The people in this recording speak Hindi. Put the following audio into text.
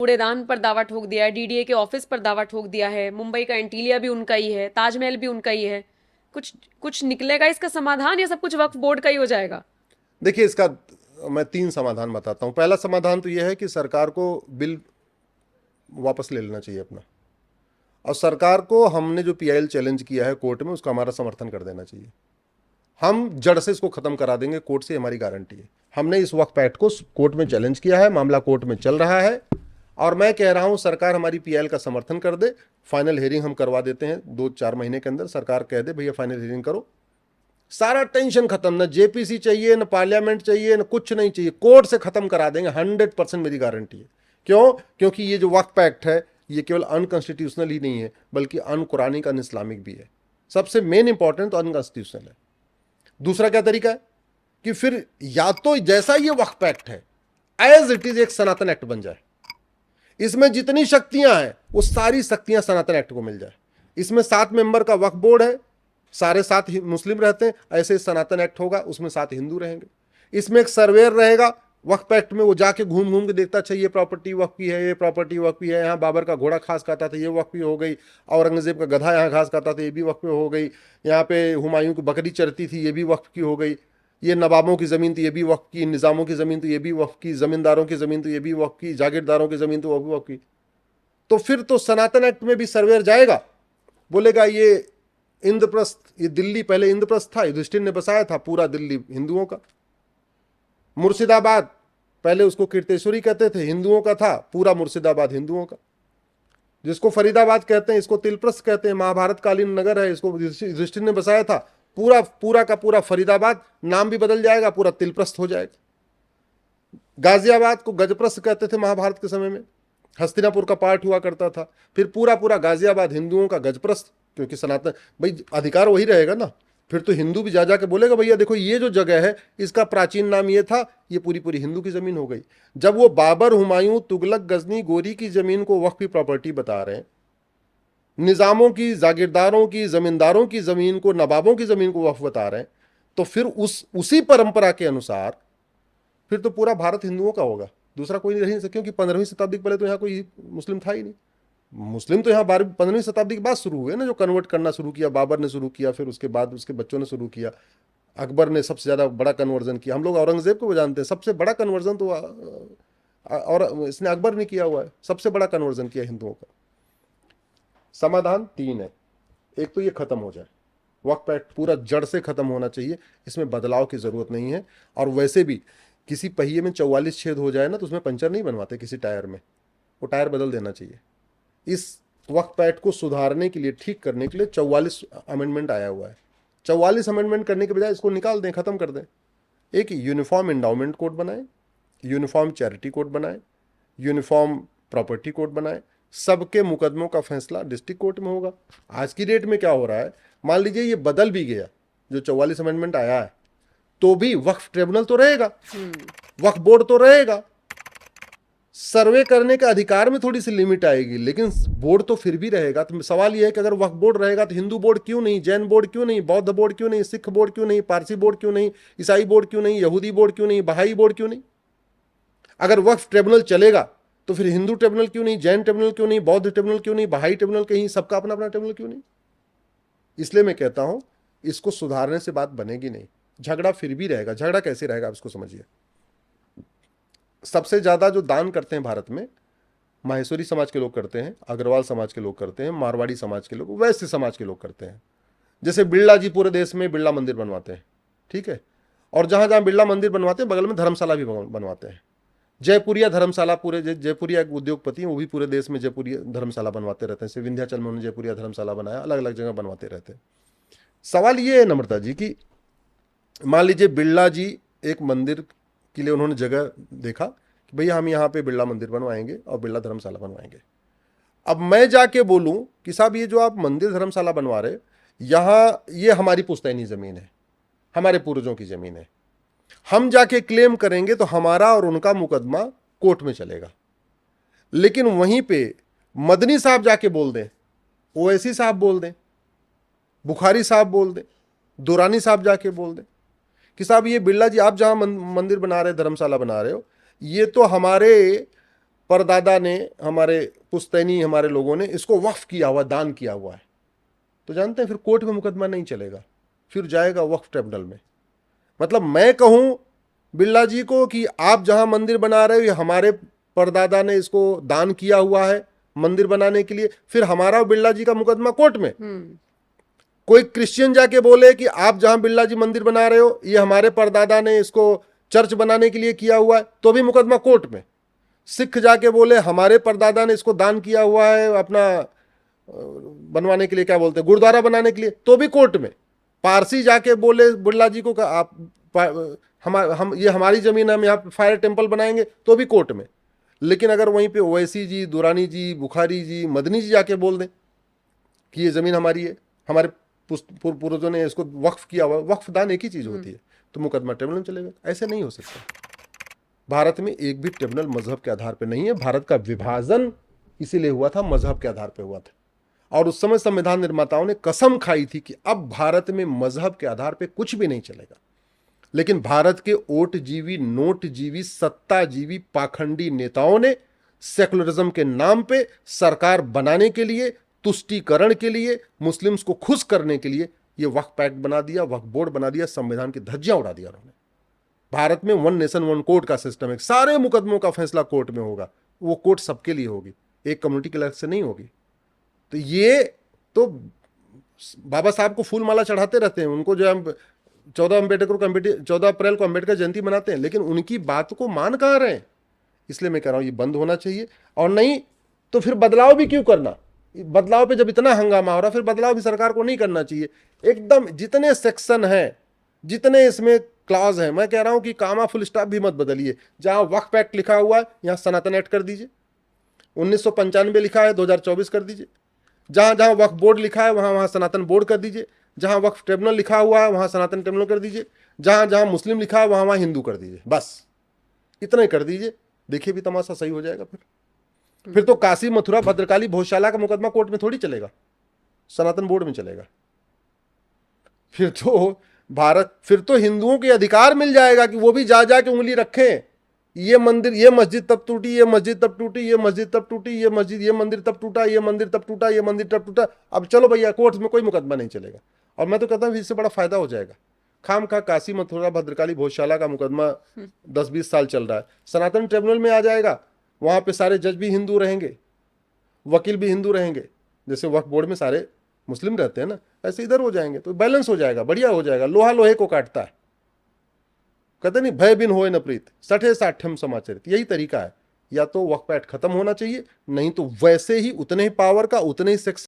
कूड़ेदान पर दावा ठोक दिया है, डीडीए के ऑफिस पर दावा ठोक दिया है, मुंबई का एंटीलिया भी उनका ही है, ताजमहल भी उनका ही है। कुछ कुछ निकलेगा इसका समाधान, या सब कुछ वक्फ बोर्ड का ही हो जाएगा? देखिए, इसका मैं 3 समाधान बताता हूँ। पहला समाधान तो यह है कि सरकार को बिल वापस ले लेना चाहिए अपना, और सरकार को हमने जो पीआईएल चैलेंज किया है कोर्ट में, उसका हमारा समर्थन कर देना चाहिए। हम जड़ से इसको खत्म करा देंगे, कोर्ट से हमारी गारंटी है। हमने इस वक्त पैट को कोर्ट में चैलेंज किया है, मामला कोर्ट में चल रहा है, और मैं कह रहा हूं सरकार हमारी पीएल का समर्थन कर दे। फाइनल हियरिंग हम करवा देते हैं 2-4 महीने के अंदर। सरकार कह दे भैया फाइनल हियरिंग करो, सारा टेंशन खत्म, ना जेपीसी चाहिए, ना पार्लियामेंट चाहिए, ना कुछ नहीं चाहिए, कोर्ट से खत्म करा देंगे 100%, मेरी गारंटी है। क्यों? क्योंकि ये जो वक्फ एक्ट है ये केवल अनकॉन्स्टिट्यूशनल ही नहीं है, बल्कि अनकुरानिक, अन इस्लामिक भी है। सबसे मेन इंपॉर्टेंट तो अनकॉन्स्टिट्यूशनल है। दूसरा क्या तरीका है कि फिर या तो जैसा ये वक्फ एक्ट है एज इट इज एक सनातन एक्ट बन जाए, इसमें जितनी शक्तियां हैं वो सारी शक्तियां सनातन एक्ट को मिल जाए। इसमें 7 मेंबर का वक्फ बोर्ड है, सारे 7 मुस्लिम रहते हैं, ऐसे सनातन एक्ट होगा उसमें 7 हिंदू रहेंगे। इसमें एक सर्वेयर रहेगा वक्फ एक्ट में, वो जाके घूम घूम के देखता, अच्छा ये प्रॉपर्टी वक्फ की है, ये प्रॉपर्टी वक्फ की है, यहाँ बाबर का घोड़ा घास खाता था, ये वक्फ की हो गई। औरंगजेब का गधा यहाँ घास खाता था, ये भी वक्फ हो गई। यहाँ पे हुमायूं की बकरी चरती थी, ये भी वक्फ की हो गई। ये नवाबों की ज़मीन थी, ये भी वक्फ की। निज़ामों की ज़मीन तो ये भी वक्फ की। ज़मींदारों की ज़मीन तो ये भी वक्फ की। जागीरदारों की ज़मीन तो वो भी वक्फ की। तो फिर तो सनातन एक्ट में भी सर्वेयर जाएगा, बोलेगा ये इंद्रप्रस्थ, ये दिल्ली पहले इंद्रप्रस्थ था, युधिष्ठिर ने बसाया था, पूरा दिल्ली हिंदुओं का। मुर्शिदाबाद पहले उसको कीर्तेश्वरी कहते थे, हिंदुओं का था, पूरा मुर्शिदाबाद हिंदुओं का। जिसको फरीदाबाद कहते हैं, इसको तिलप्रस्थ कहते हैं, महाभारत कालीन नगर है, इसको युधिष्ठिर ने बसाया था। पूरा पूरा का पूरा फरीदाबाद, नाम भी बदल जाएगा, पूरा तिलप्रस्थ हो जाएगा। गाजियाबाद को गजप्रस्थ कहते थे महाभारत के समय में, हस्तिनापुर का पार्ट हुआ करता था। फिर पूरा पूरा गाजियाबाद हिंदुओं का गजप्रस्थ, क्योंकि सनातन भाई अधिकार वही रहेगा ना। फिर तो हिंदू भी जा जाके बोलेगा भैया देखो ये जो जगह है इसका प्राचीन नाम ये था, ये पूरी पूरी हिंदू की जमीन हो गई। जब वो बाबर, हुमायूं, तुगलक, गजनी, गोरी की जमीन को वक्फ की प्रॉपर्टी बता रहे हैं, निजामों की, जागीरदारों की, जमींदारों की जमीन को, नवाबों की जमीन को वक्फ बता रहे हैं, तो फिर उसी परंपरा के अनुसार फिर तो पूरा भारत हिंदुओं का होगा, दूसरा कोई नहीं रह नहीं सकता। क्योंकि 15वीं शताब्दी के पहले तो यहाँ कोई मुस्लिम था ही नहीं। मुस्लिम तो यहाँ 15वीं शताब्दी के बाद शुरू हुए ना, जो कन्वर्ट करना शुरू किया, बाबर ने शुरू किया, फिर उसके बाद उसके बच्चों ने शुरू किया। अकबर ने सबसे ज़्यादा बड़ा कन्वर्जन किया। हम लोग औरंगजेब को जानते हैं, सबसे बड़ा कन्वर्जन तो और इसने अकबर ने किया हुआ है, सबसे बड़ा कन्वर्जन किया हिंदुओं का। समाधान 3 है। एक तो ये खत्म हो जाए, वक्फ एक्ट पूरा जड़ से खत्म होना चाहिए, इसमें बदलाव की जरूरत नहीं है। और वैसे भी किसी पहिए में 44 छेद हो जाए ना तो उसमें पंचर नहीं बनवाते किसी टायर में, वो टायर बदल देना चाहिए। इस वक्फ एक्ट को सुधारने के लिए, ठीक करने के लिए 44 अमेंडमेंट आया हुआ है। 44 अमेंडमेंट करने के बजाय इसको निकाल दें, खत्म कर दें। एक यूनिफॉर्म इंडाउमेंट कोड बनाए, यूनिफॉर्म चैरिटी कोड बनाए, यूनिफॉर्म प्रॉपर्टी कोड बनाए। सबके मुकदमों का फैसला डिस्ट्रिक्ट कोर्ट में होगा। आज की डेट में क्या हो रहा है, मान लीजिए ये बदल भी गया, जो 44 अमेंडमेंट आया है, तो भी वक्फ ट्रिब्यूनल तो रहेगा, वक्फ बोर्ड तो रहेगा। सर्वे करने के अधिकार में थोड़ी सी लिमिट आएगी, लेकिन बोर्ड तो फिर भी रहेगा। तो सवाल यह है कि अगर वक्फ बोर्ड रहेगा तो हिंदू बोर्ड क्यों नहीं, जैन बोर्ड क्यों नहीं, बौद्ध बोर्ड क्यों नहीं, सिख बोर्ड क्यों नहीं, पारसी बोर्ड क्यों नहीं, ईसाई बोर्ड क्यों नहीं, यहूदी बोर्ड क्यों नहीं, बहाई बोर्ड क्यों नहीं? अगर वक्फ ट्रिब्यूनल चलेगा तो फिर हिंदू ट्रिब्यूनल क्यों नहीं, जैन ट्रिब्यूनल क्यों नहीं, बौद्ध ट्रिब्यूनल क्यों नहीं, बहाई ट्रिब्यूनल कहीं, सबका अपना अपना ट्रिब्यूनल क्यों नहीं? इसलिए मैं कहता हूं इसको सुधारने से बात बनेगी नहीं, झगड़ा फिर भी रहेगा। झगड़ा कैसे रहेगा आप इसको समझिए। सबसे ज्यादा जो दान करते हैं भारत में, माहेश्वरी समाज के लोग करते हैं, अग्रवाल समाज के लोग करते हैं, मारवाड़ी समाज के लोग, वैश्य समाज के लोग करते हैं। जैसे बिरला जी पूरे देश में बिरला मंदिर बनवाते हैं, ठीक है, और जहां जहां बिरला मंदिर बनवाते हैं बगल में धर्मशाला भी बनवाते हैं। जयपुरिया धर्मशाला, पूरे जयपुरिया एक उद्योगपति हैं, वो भी पूरे देश में जयपुरिया धर्मशाला बनवाते रहते हैं। जैसे विंध्याचल में उन्होंने जयपुरिया धर्मशाला बनाया, अलग अलग जगह बनवाते रहते हैं। सवाल ये है नम्रता जी कि मान लीजिए बिरला जी एक मंदिर के लिए उन्होंने जगह देखा कि भैया हम यहाँ पे बिरला मंदिर बनवाएंगे और बिरला धर्मशाला बनवाएंगे। अब मैं जाके बोलूं कि साहब ये जो आप मंदिर धर्मशाला बनवा रहे, यहाँ ये हमारी पुश्तैनी जमीन है, हमारे पूर्वजों की जमीन है, हम जाके क्लेम करेंगे तो हमारा और उनका मुकदमा कोर्ट में चलेगा। लेकिन वहीं पे मदनी साहब जाके बोल दें, ओवैसी साहब बोल दें, बुखारी साहब बोल दें, दुरानी साहब जाके बोल दें कि साहब ये बिरला जी आप जहां मंदिर बना रहे, धर्मशाला बना रहे हो, ये तो हमारे परदादा ने, हमारे पुश्तैनी हमारे लोगों ने इसको वक्फ किया हुआ, दान किया हुआ है, तो जानते हैं फिर कोर्ट में मुकदमा नहीं चलेगा, फिर जाएगा वक्फ ट्रिब्यूनल में। मतलब मैं कहूं बिरला जी को कि आप जहां मंदिर बना रहे हो ये हमारे परदादा ने इसको दान किया हुआ है मंदिर बनाने के लिए, फिर हमारा और बिरला जी का मुकदमा कोर्ट में। कोई क्रिश्चियन जाके बोले कि आप जहां बिरला जी मंदिर बना रहे हो ये हमारे परदादा ने इसको चर्च बनाने के लिए किया हुआ है, तो भी मुकदमा कोर्ट में। सिख जाके बोले हमारे परदादा ने इसको दान किया हुआ है अपना बनवाने के लिए, क्या बोलते हैं, गुरुद्वारा बनाने के लिए, तो भी कोर्ट में। पारसी जाके बोले बिरला जी को आप हम ये हमारी जमीन है, हम यहाँ पे फायर टेम्पल बनाएंगे, तो भी कोर्ट में। लेकिन अगर वहीं पे ओवैसी जी, दुरानी जी, बुखारी जी, मदनी जी जाके बोल दें कि ये जमीन हमारी है, हमारे पूर्वजों ने इसको वक्फ किया हुआ, वक्फ दान एक ही चीज होती है, तो मुकदमा ट्रिब्यूनल चलेगा। ऐसे नहीं हो सकता। भारत में एक भी ट्रिब्यूनल मजहब के आधार पर नहीं है। भारत का विभाजन इसीलिए हुआ था, मजहब के आधार पर हुआ था। और उस समय संविधान निर्माताओं ने कसम खाई थी कि अब भारत में मजहब के आधार पर कुछ भी नहीं चलेगा। लेकिन भारत के ओट जीवी, नोट जीवी, सत्ता जीवी, पाखंडी नेताओं ने सेकुलरिज्म के नाम पे सरकार बनाने के लिए, तुष्टीकरण के लिए, मुस्लिम्स को खुश करने के लिए ये वक्फ एक्ट बना दिया, वक्फ बोर्ड बना दिया, संविधान की धज्जियां उड़ा दिया उन्होंने। भारत में वन नेशन वन कोर्ट का सिस्टम है, सारे मुकदमों का फैसला कोर्ट में होगा, वो कोर्ट सबके लिए होगी, एक कम्युनिटी के अलग से नहीं होगी। तो ये तो बाबा साहब को फूल माला चढ़ाते रहते हैं, उनको जो हम 14 अप्रैल को अम्बेडकर जयंती मनाते हैं, लेकिन उनकी बात को मान कहाँ रहे हैं। इसलिए मैं कह रहा हूं ये बंद होना चाहिए। और नहीं तो फिर बदलाव भी क्यों करना, बदलाव पे जब इतना हंगामा हो रहा, फिर बदलाव भी सरकार को नहीं करना चाहिए। एकदम जितने सेक्शन हैं, जितने इसमें क्लॉज हैं, मैं कह रहा हूं कि कामा फुल स्टॉप भी मत बदलिए। जहां वक्फ एक्ट लिखा हुआ है यहां सनातन एक्ट कर दीजिए, 1995 लिखा है 2024 कर दीजिए। जहां जहां वक्फ बोर्ड लिखा है वहां वहां सनातन बोर्ड कर दीजिए। जहां वक्फ ट्रिब्यूनल लिखा हुआ है वहां सनातन ट्रिब्यूनल कर दीजिए। जहां जहां मुस्लिम लिखा है वहां वहां हिंदू कर दीजिए। बस इतना ही कर दीजिए, देखिए भी तमाशा सही हो जाएगा। फिर तो काशी, मथुरा, भद्रकाली, भोजशाला का मुकदमा कोर्ट में थोड़ी चलेगा, सनातन बोर्ड में चलेगा। फिर तो हिंदुओं के अधिकार मिल जाएगा कि वो भी जा के उंगली रखें, ये मंदिर, ये मस्जिद तब टूटी, ये मस्जिद तब टूटी, ये मस्जिद तब टूटी, ये मस्जिद, ये मंदिर तब टूटा, ये मंदिर तब टूटा, ये मंदिर तब टूटा। अब चलो भैया, कोर्ट में कोई मुकदमा नहीं चलेगा। और मैं तो कहता हूं इससे बड़ा फायदा हो जाएगा। खाम खा काशी, मथुरा, भद्रकाली, भोजशाला का मुकदमा 10-20 साल चल रहा है, सनातन ट्रिब्यूनल में आ जाएगा। वहां पे सारे जज भी हिंदू रहेंगे, वकील भी हिंदू रहेंगे। जैसे वक्फ बोर्ड में सारे मुस्लिम रहते हैं ना, ऐसे इधर हो जाएंगे, तो बैलेंस हो जाएगा, बढ़िया हो जाएगा। लोहा लोहे को काटता है, कहते नहीं भय बिन होए न प्रीत, सठे साठ्यम समाचरित। यही तरीका है। या तो वक्फ एक्ट खत्म होना चाहिए, नहीं तो वैसे ही उतने ही पावर का, उतने ही सेक्स